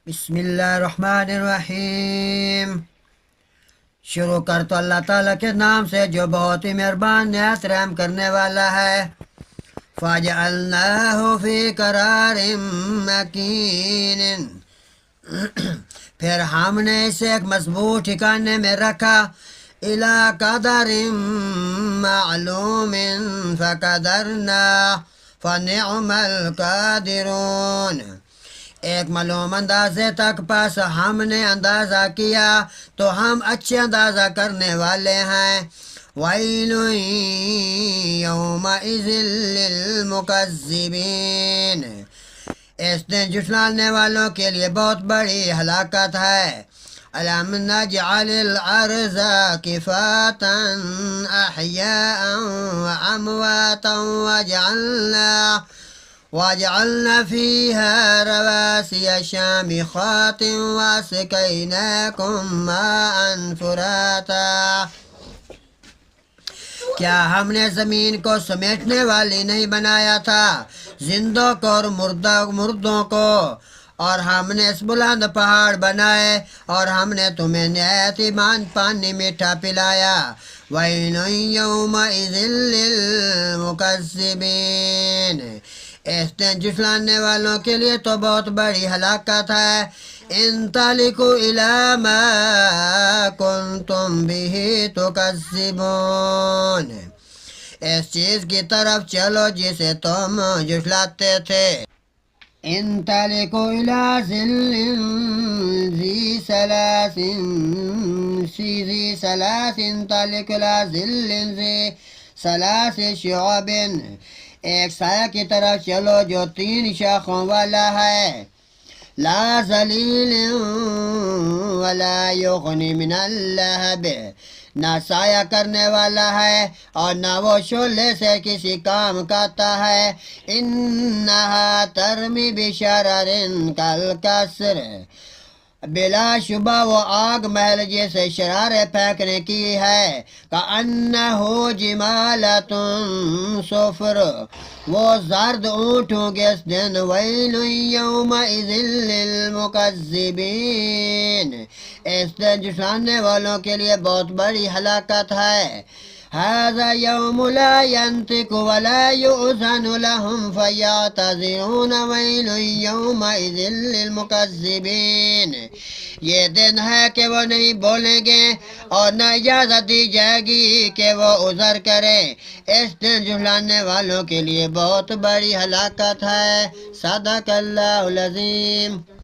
بسم اللہ الرحمن الرحیم۔ شروع کر تو اللہ تعالیٰ کے نام سے جو بہت ہی مہربان نہایت رحم کرنے والا ہے۔ فَجَعَلْنَاهُ فِي قَرَارٍ مَّكِينٍ، پھر ہم نے اسے ایک مضبوط ٹھکانے میں رکھا۔ إِلَىٰ قَدَرٍ مَّعْلُومٍ فَقَدَرْنَا فَنِعْمَ الْقَادِرُونَ، ایک معلوم اندازے تک پس ہم نے اندازہ کیا تو ہم اچھے اندازہ کرنے والے ہیں۔ وَيْلٌ يَوْمَئِذٍ لِّلْمُكَذِّبِينَ، اس دن جھٹلانے والوں کے لیے بہت بڑی ہلاکت ہے۔ أَلَمْ نَجْعَلِ الْأَرْضَ كِفَاتًا أَحْيَاءً وَأَمْوَاتًا وَجَعَلْنَا فِيهَا رَوَاسِيَ شَامِخَاتٍ وَأَسْقَيْنَاكُم مَّاءً فُرَاتًا، کیا ہم نے زمین کو سمیٹنے والی نہیں بنایا تھا، زندوں کو اور مردوں کو، اور ہم نے اس بلند پہاڑ بنائے اور ہم نے تمہیں نہایت پانی میٹھا پلایا۔ وَيْلٌ يَوْمَئِذٍ لِّلْمُكَذِّبِينَ، اس دن جھٹلانے والوں کے لیے تو بہت بڑی ہلاکت ہے۔ انطلقوا إِلَىٰ مَا كُنتُم بِهِ تُكَذِّبُونَ، اس چیز کی طرف چلو جسے تم جھٹلاتے تھے۔ انطلقوا إِلَىٰ ظِلٍّ ذِي ثَلَاثٍ انطلقوا إِلَىٰ ظِلٍّ ذِي ثَلَاثِ شُعَبٍ، ایک سایہ کی طرف چلو جو 3 شاخوں والا ہے۔ لا ظلیل ولا یغنی من اللہب، نہ سایہ کرنے والا ہے اور نہ وہ شعلے سے کسی کام کرتا ہے۔ انہا ترمی بشرر کالقصر، بلا شبہ وہ آگ محل جیسے شرارے پھینکنے کی ہے۔ کأنہ جمالۃ صفر، وہ زرد اونٹ ہوں گے اس دن۔ ویل یومئذ للمکذبین، اس دن جھٹلانے والوں کے لیے بہت بڑی ہلاکت ہے۔ هذا يوم لا ينطق ولا يؤذن لهم فيعتذرون ويل يومئذ للمكذبين، یہ دن ہے کہ وہ نہیں بولیں گے اور نہ اجازت دی جائے گی کہ وہ عذر کریں۔ اس دن جھٹلانے والوں کے لیے بہت بڑی ہلاکت ہے۔ صدق اللہ العظیم۔